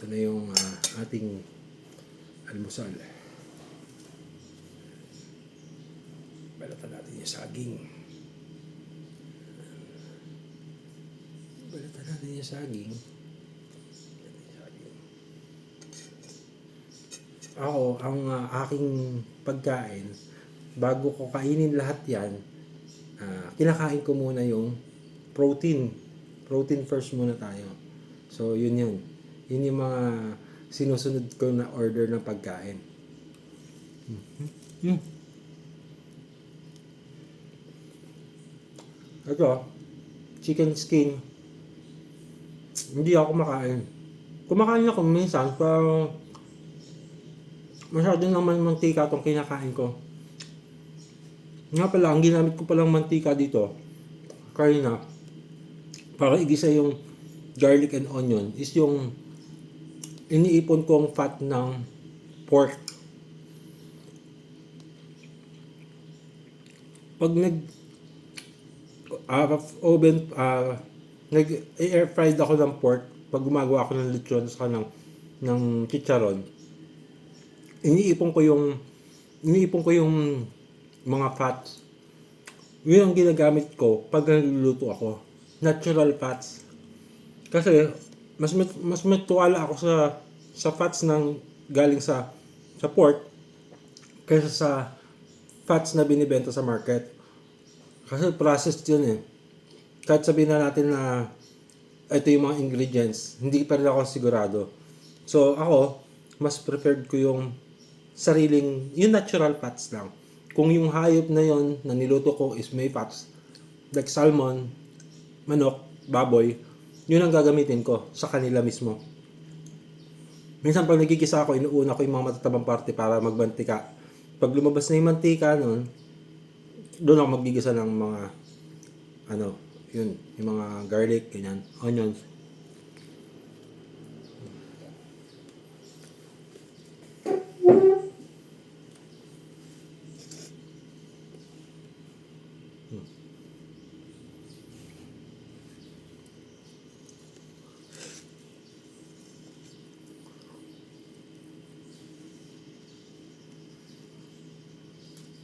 Ito na yung ating almusal. Balatan natin yung saging. Balatan natin yung saging. Ako, ang aking pagkain, bago ko kainin lahat yan, kinakain ko muna yung protein. Protein first muna tayo. So, yun yun. Yun yung mga sinusunod ko na order ng pagkain. Ito, chicken skin. Hindi ako kumakain. Kumakain ako minsan, pero masyado naman mantika itong kinakain ko. Nga pala, ang ginamit ko palang mantika dito, kanina, para igisa yung garlic and onion, is yung iniipon kong fat ng pork. Pag nag-air fried ako ng pork, pag gumagawa ako ng lechon sa ng chicharon, iniipon ko yung mga fats. Yun ang ginagamit ko pag nagluluto ako. Natural fats. Kasi mas may tuwala ako sa fats ng galing sa pork kaysa sa fats na binibenta sa market. Kasi processed yun eh. Kahit sabihin na natin na ito yung mga ingredients, hindi pa rin ako sigurado. So ako, mas preferred ko yung yung natural fats lang. Kung yung hayop na yon na niluto ko is may fats, like salmon, manok, baboy, yun ang gagamitin ko sa kanila mismo. Minsan pag nagigisa ako, inuuna ko yung mga matatabang parte para magmantika. Pag lumabas na yung mantika nun, doon ako magigisa ng mga yung mga garlic, ganyan, onions.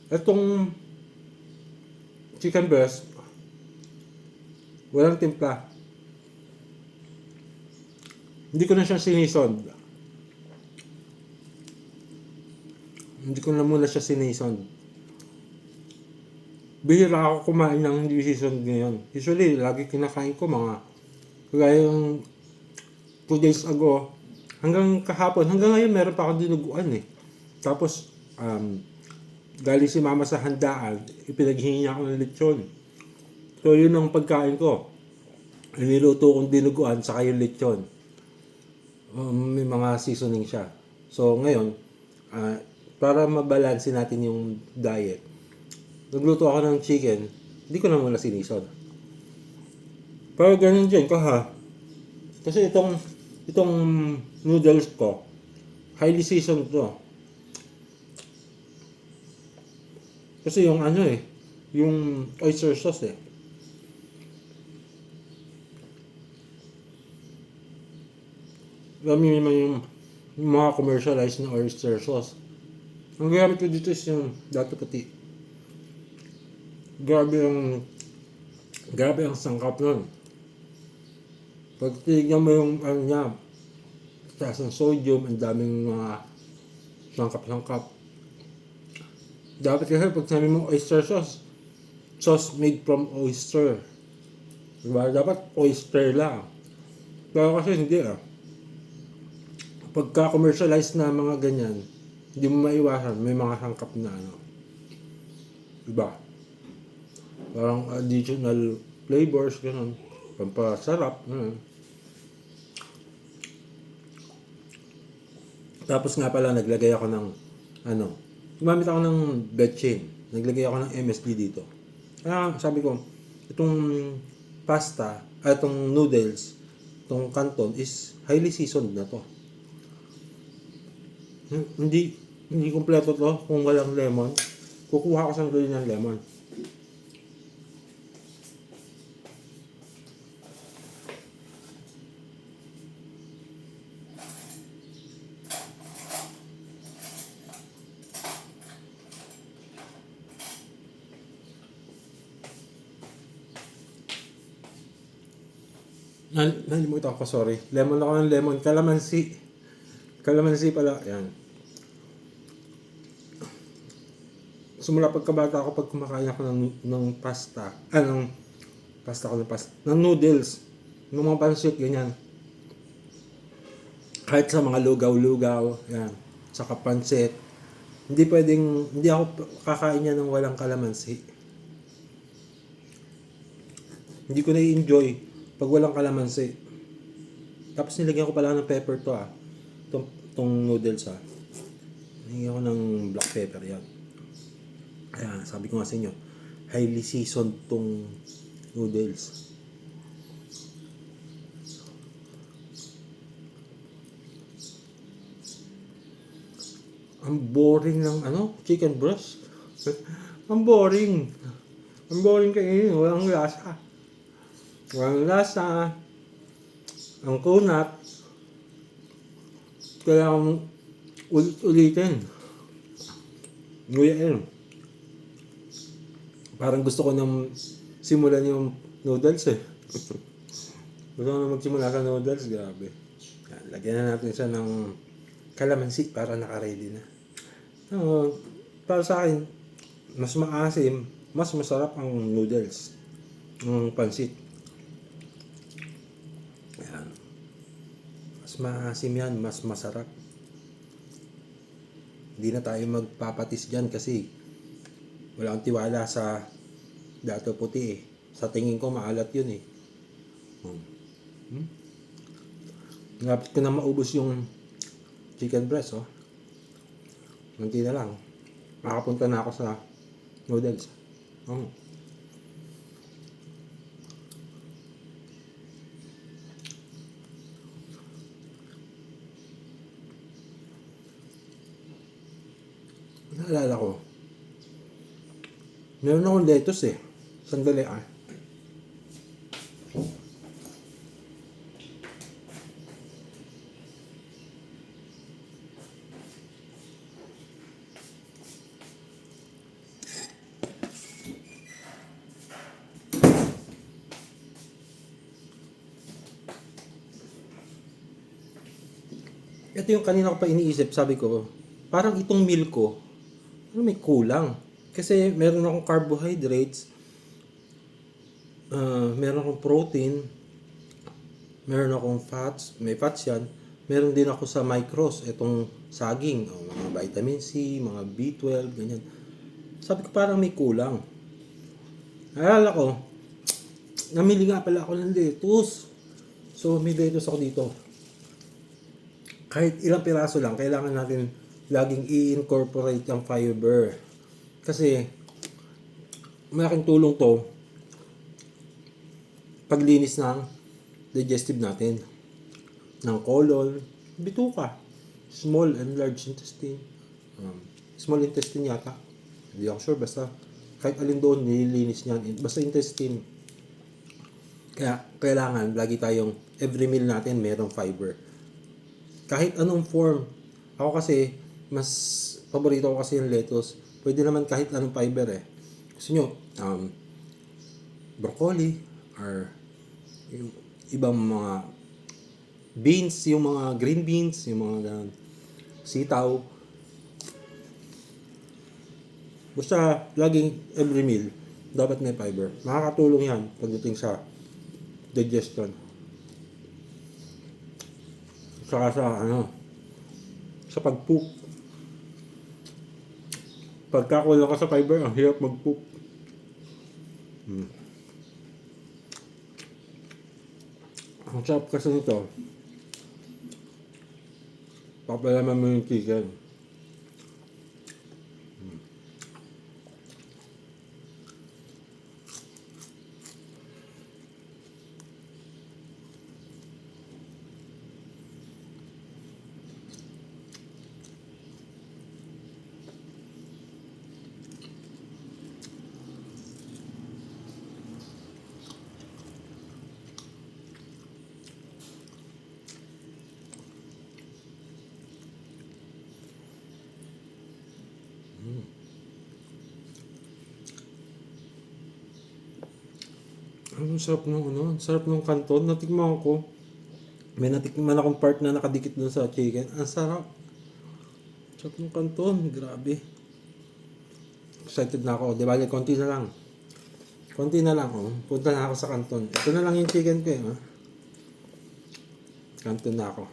Itong chicken breast, walang timpla. Hindi ko na siya sinisod. Hindi ko na muna siya sinisod. Bihira ako kumain ng hindi seasoned ngayon. Usually, lagi kinakain ko mga kagaya yung 2 days ago, hanggang kahapon, hanggang ngayon meron pa akong dinuguan eh. Tapos, galing si mama sa handaan, ipinaghingi niya ako ng lechon. So, yun ang pagkain ko. Niluto kong dinuguan, saka yung lechon. May mga seasoning siya. So, ngayon, para mabalansin natin yung diet, nagluto ako ng chicken, hindi ko na muna sinisod. Pero ganun din, kasi itong noodles ko, highly seasoned to. Kasi yung yung oyster sauce eh. Alam niyo naman yung mga commercialized na oyster sauce. Ang gamit ko dito is yung dato puti. Grabe ang sangkap nun. Pag tignan mo yung niya, taas ng sodium, ang daming mga sangkap-sangkap. Dapat kasi pag sabi mo oyster sauce made from oyster. Diba? Dapat oyster lang. Pero kasi hindi Pagka commercialized na mga ganyan, hindi mo maiwasan, may mga sangkap na diba? Parang additional flavors, ganun. Pampasarap, Tapos nga pala, naglagay ako ng gumamit ako ng betchin. Naglagay ako ng MSG dito. Sabi ko, itong pasta, itong noodles, itong canton is highly seasoned na to. Hindi kompleto to kung walang lemon. Kukuha ko sandali ng lemon. Nalimutan ko, sorry. Lemon ako ng lemon. Calamansi. Calamansi pala. Yan. Simula pagkabata ako, pag kumakain ako ng pasta. Ng pasta ko ng pasta. Ng noodles. Ng mga pansit, ganyan. Kahit sa mga lugaw-lugaw. Yan. Saka pansit. Hindi ako kakain yan ng walang kalamansi. Hindi ko na-enjoy pag walang kalamansi. Tapos nilagyan ko pala ng pepper to Tong noodles Nilagyan ko ng black pepper yan. Kaya sabi ko nga sa inyo, highly seasoned tong noodles. Ang boring ng chicken breast. Ang boring. Ang boring kainin, walang lasa. Walang lasa. Ang kunat. Kailangan ulit-ulitin. Nguyain. Parang gusto ko nang simulan yung noodles Gusto ko na magsimula sa noodles, grabe. Yan, lagyan na natin siya ng kalamansi para naka-ready na. Para sa akin, mas maasim, mas masarap ang noodles. Ang pansit. Yan. Mas maasim yan, mas masarap. Hindi na tayo magpapatis dyan kasi wala akong tiwala sa dato puti Sa tingin ko maalat yun Lapit ko na maubos yung chicken breast Munti na lang. Makapunta na ako sa noodles. Naalala ko. Meron akong lettuce Sandali Ito yung kanina ko pa iniisip, sabi ko, parang itong meal ko, may kulang. Kasi meron akong carbohydrates, meron akong protein, meron akong fats, may fats yan. Meron din ako sa micros, itong saging, mga vitamin C, mga B12, ganyan. Sabi ko parang may kulang. Alala ko, namili nga pala ako ng lettuce. So may lettuce ako dito. Kahit ilang piraso lang, kailangan natin laging i-incorporate ang fiber. Kasi, malaking tulong to paglinis ng digestive natin. Ng colon, bituka, small and large intestine. Small intestine yata. Hindi ako sure, basta kahit alin doon, nililinis niyan. Basta intestine. Kaya, kailangan, lagi tayong, every meal natin, merong fiber. Kahit anong form. Ako kasi, mas paborito ko kasi yung lettuce. Pwede naman kahit anong fiber Gusto nyo, broccoli, or yung ibang mga beans, yung mga green beans, yung mga ganun, sitaw. Basta, laging every meal, dapat may fiber. Makakatulong yan pagdating sa digestion. Saka sa pag-poop. Pagka kulang ka sa fiber, ang hirap mag-poop. Ang sarap kasi nito. Papalaman mo yung chicken. Ang sarap nung ano, ang sarap nung kanton. Natikman ko. May natikman akong part na nakadikit dun sa chicken. Ang sarap. Sarap nung kanton. Grabe. Excited na ako. Di ba? Konti na lang. Konti na lang. Oh. Punta na ako sa kanton. Ito na lang yung chicken ko. Eh. Kanton na ako.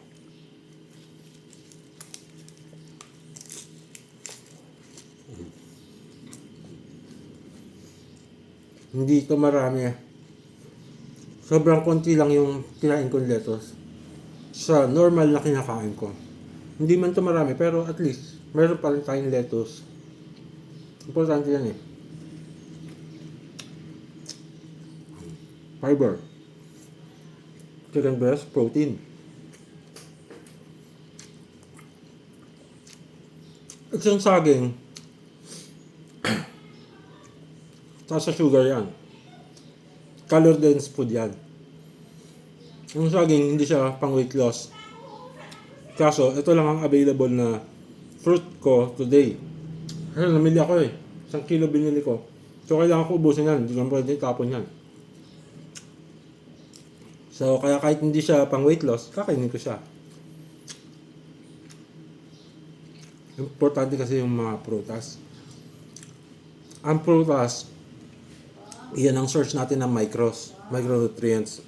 Hindi ito marami. Sobrang konti lang yung kinain kong lettuce. Sa normal na kinakain ko. Hindi man ito marami, pero at least, meron pa rin tayong lettuce. Importante yan eh. Fiber. Chicken breast, protein. At yung saging, sa sugar yan. Color dense food yan. Yung saging, hindi siya pang weight loss. Kaso, ito lang ang available na fruit ko today. Kasi namili ako eh. 1 kilo binili ko. So, kailangan ko ubusin yan. Hindi ko pwede tapon yan. So, kaya kahit hindi siya pang weight loss, kakainin ko siya. Importante kasi yung mga prutas. Ang prutas, iyan ang source natin ng micronutrients.